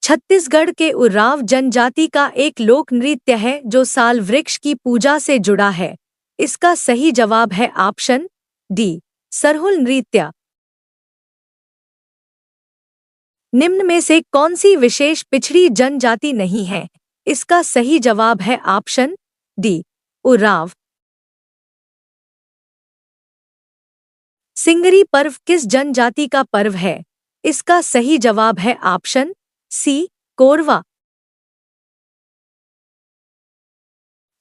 छत्तीसगढ़ के उरांव जनजाति का एक लोक नृत्य है जो साल वृक्ष की पूजा से जुड़ा है। इसका सही जवाब है ऑप्शन डी, सरहुल नृत्य। निम्न में से कौन सी विशेष पिछड़ी जनजाति नहीं है? इसका सही जवाब है ऑप्शन डी, उरांव। सिंगरी पर्व किस जनजाति का पर्व है? इसका सही जवाब है ऑप्शन सी, कोरवा।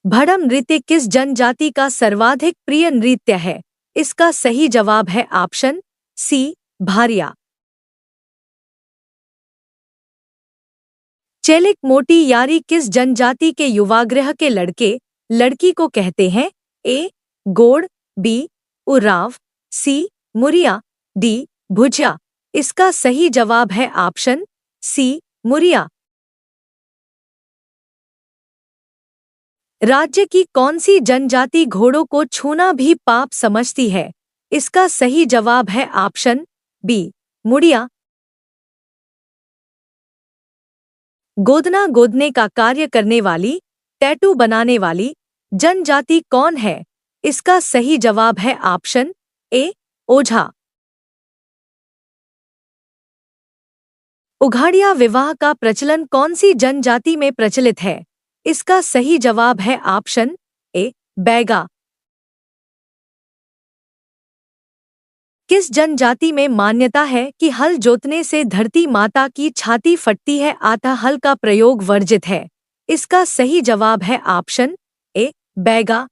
भड़म नृत्य किस जनजाति का सर्वाधिक प्रिय नृत्य है? इसका सही जवाब है ऑप्शन सी, भारिया। चेलिक मोटी यारी किस जनजाति के युवागृह के लड़के लड़की को कहते हैं? ए, गोड़, बी, उरांव, सी, मुरिया, डी, भुजिया। इसका सही जवाब है ऑप्शन सी, मुरिया। राज्य की कौन सी जनजाति घोड़ों को छूना भी पाप समझती है? इसका सही जवाब है ऑप्शन बी, मुड़िया। गोदना गोदने का कार्य करने वाली, टैटू बनाने वाली जनजाति कौन है? इसका सही जवाब है ऑप्शन ए, ओझा। उघाड़िया विवाह का प्रचलन कौन सी जनजाति में प्रचलित है? इसका सही जवाब है ऑप्शन ए, बैगा। किस जनजाति में मान्यता है कि हल जोतने से धरती माता की छाती फटती है अतः हल का प्रयोग वर्जित है? इसका सही जवाब है ऑप्शन ए, बैगा।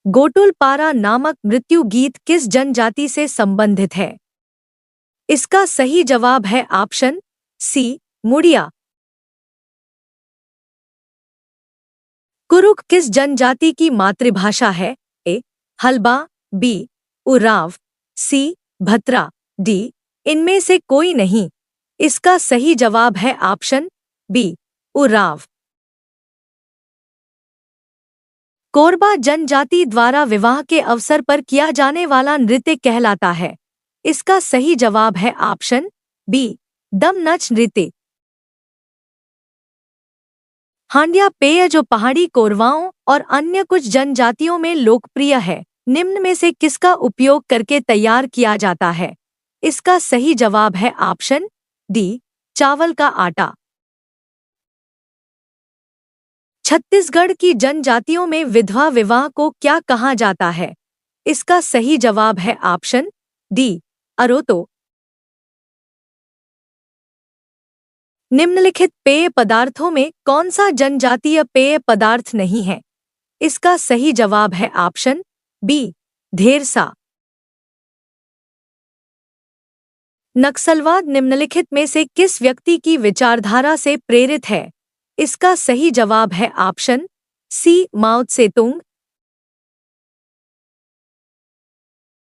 गोटुलपारा नामक मृत्यु गीत किस जनजाति से संबंधित है? इसका सही जवाब है ऑप्शन सी, मुड़िया। कुरुक किस जनजाति की मातृभाषा है? ए, हल्बा, बी, उरांव, सी, भत्रा, डी, इनमें से कोई नहीं। इसका सही जवाब है ऑप्शन बी, उरांव। कोरबा जनजाति द्वारा विवाह के अवसर पर किया जाने वाला नृत्य कहलाता है? इसका सही जवाब है ऑप्शन बी, दम नच नृत्य। हांडिया पेय जो पहाड़ी कोरवाओं और अन्य कुछ जनजातियों में लोकप्रिय है, निम्न में से किसका उपयोग करके तैयार किया जाता है? इसका सही जवाब है ऑप्शन डी, चावल का आटा। छत्तीसगढ़ की जनजातियों में विधवा विवाह को क्या कहा जाता है? इसका सही जवाब है ऑप्शन डी, अरोतो। निम्नलिखित पेय पदार्थों में कौन सा जनजातीय पेय पदार्थ नहीं है? इसका सही जवाब है ऑप्शन बी, धेरसा। नक्सलवाद निम्नलिखित में से किस व्यक्ति की विचारधारा से प्रेरित है? इसका सही जवाब है ऑप्शन सी, माओ त्से-तुंग।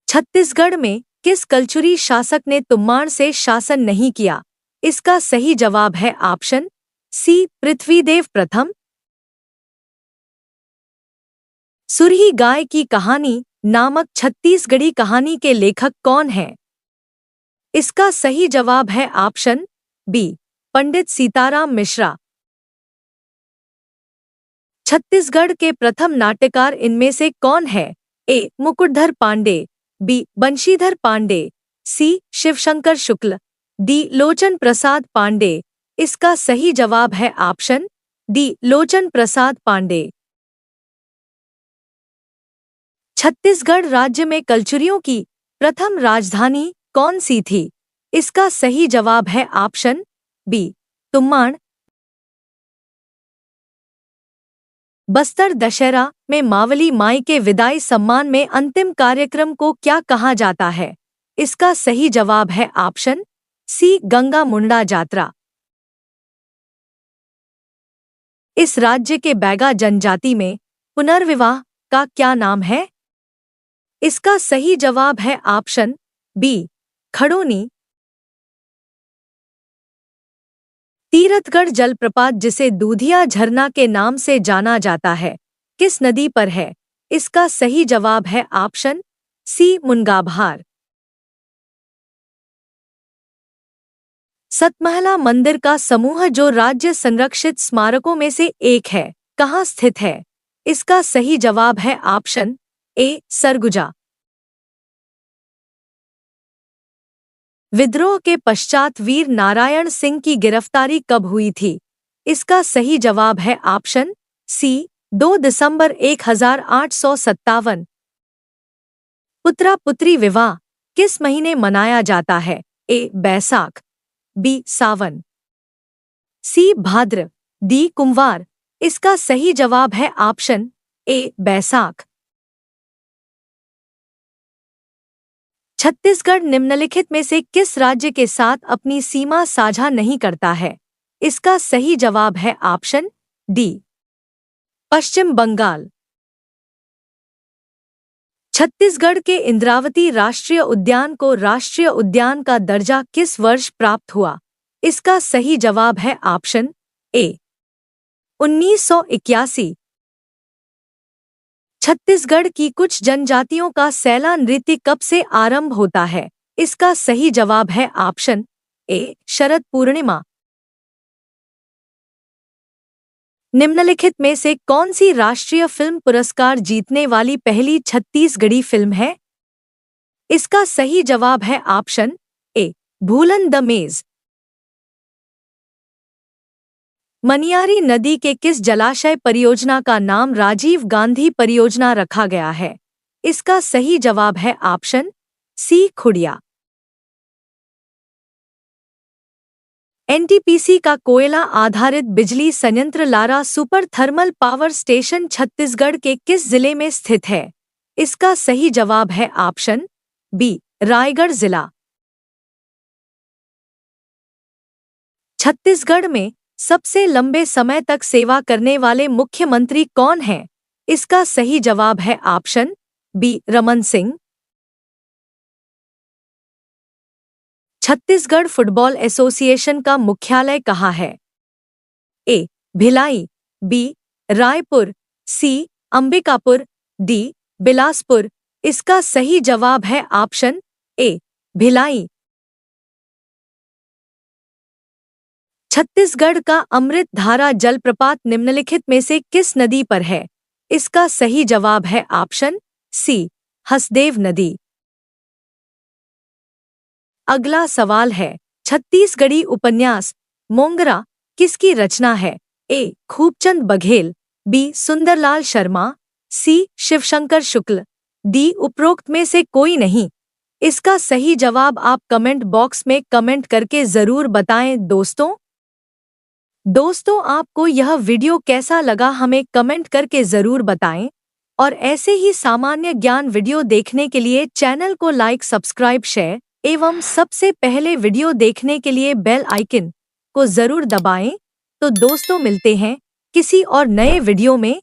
छत्तीसगढ़ में किस कलचुरी शासक ने तुम्माड़ से शासन नहीं किया? इसका सही जवाब है ऑप्शन सी, पृथ्वीदेव प्रथम। सुरही गाय की कहानी नामक छत्तीसगढ़ी कहानी के लेखक कौन हैं? इसका सही जवाब है ऑप्शन बी, पंडित सीताराम मिश्रा। छत्तीसगढ़ के प्रथम नाट्यकार इनमें से कौन है? ए, मुकुटधर पांडे, बी, बंशीधर पांडे, सी, शिवशंकर शुक्ल, डी, लोचन प्रसाद पांडे। इसका सही जवाब है ऑप्शन डी, लोचन प्रसाद पांडे। छत्तीसगढ़ राज्य में कलचुरियों की प्रथम राजधानी कौन सी थी? इसका सही जवाब है ऑप्शन बी, तुम्माड़। बस्तर दशहरा में मावली माई के विदाई सम्मान में अंतिम कार्यक्रम को क्या कहा जाता है? इसका सही जवाब है ऑप्शन सी, गंगा मुंडा जात्रा। इस राज्य के बैगा जनजाति में पुनर्विवाह का क्या नाम है? इसका सही जवाब है ऑप्शन बी, खड़ोनी। तीरथगढ़ जलप्रपात जिसे दूधिया झरना के नाम से जाना जाता है, किस नदी पर है? इसका सही जवाब है ऑप्शन सी, मुनगाभार। सतमहला मंदिर का समूह जो राज्य संरक्षित स्मारकों में से एक है, कहाँ स्थित है? इसका सही जवाब है ऑप्शन ए सरगुजा। विद्रोह के पश्चात वीर नारायण सिंह की गिरफ्तारी कब हुई थी? इसका सही जवाब है ऑप्शन सी 2 दिसंबर 1857। पुत्रा पुत्री विवाह किस महीने मनाया जाता है? ए बैसाख, बी सावन, सी भाद्र, डी कुंवार। इसका सही जवाब है ऑप्शन ए बैसाख। छत्तीसगढ़ निम्नलिखित में से किस राज्य के साथ अपनी सीमा साझा नहीं करता है? इसका सही जवाब है ऑप्शन डी पश्चिम बंगाल। छत्तीसगढ़ के इंद्रावती राष्ट्रीय उद्यान को राष्ट्रीय उद्यान का दर्जा किस वर्ष प्राप्त हुआ? इसका सही जवाब है ऑप्शन ए 1981। छत्तीसगढ़ की कुछ जनजातियों का सैला नृत्य कब से आरंभ होता है? इसका सही जवाब है ऑप्शन ए शरद पूर्णिमा। निम्नलिखित में से कौन सी राष्ट्रीय फिल्म पुरस्कार जीतने वाली पहली छत्तीसगढ़ी फिल्म है? इसका सही जवाब है ऑप्शन ए भूलन द मेज। मनियारी नदी के किस जलाशय परियोजना का नाम राजीव गांधी परियोजना रखा गया है? इसका सही जवाब है ऑप्शन सी खुड़िया। एनटीपीसी का कोयला आधारित बिजली संयंत्र Lara super thermal power station Chhattisgarh के किस जिले में स्थित है? इसका सही जवाब है ऑप्शन बी रायगढ़ जिला। छत्तीसगढ़ में सबसे लंबे समय तक सेवा करने वाले मुख्यमंत्री कौन हैं? इसका सही जवाब है option B Raman Singh. Chhattisgarh football association का मुख्यालय कहाँ है? A Bhilai, B Raipur, C Ambikapur, D Bilaspur. इसका सही जवाब है ऑप्शन ए भिलाई। छत्तीसगढ़ का अमृत धारा जलप्रपात निम्नलिखित में से किस नदी पर है? इसका सही जवाब है ऑप्शन सी हसदेव नदी। अगला सवाल है, छत्तीसगढ़ी उपन्यास मोंगरा किसकी रचना है? ए खूबचंद बघेल, बी सुंदरलाल शर्मा, सी शिवशंकर शुक्ल, डी उपरोक्त में से कोई नहीं। इसका सही जवाब आप कमेंट बॉक्स में कमेंट करके जरूर बताएं दोस्तों आपको यह वीडियो कैसा लगा हमें कमेंट करके जरूर बताएं और ऐसे ही सामान्य ज्ञान वीडियो देखने के लिए चैनल को लाइक सब्सक्राइब शेयर एवं सबसे पहले वीडियो देखने के लिए बेल आइकन को जरूर दबाएं। तो दोस्तों मिलते हैं किसी और नए वीडियो में।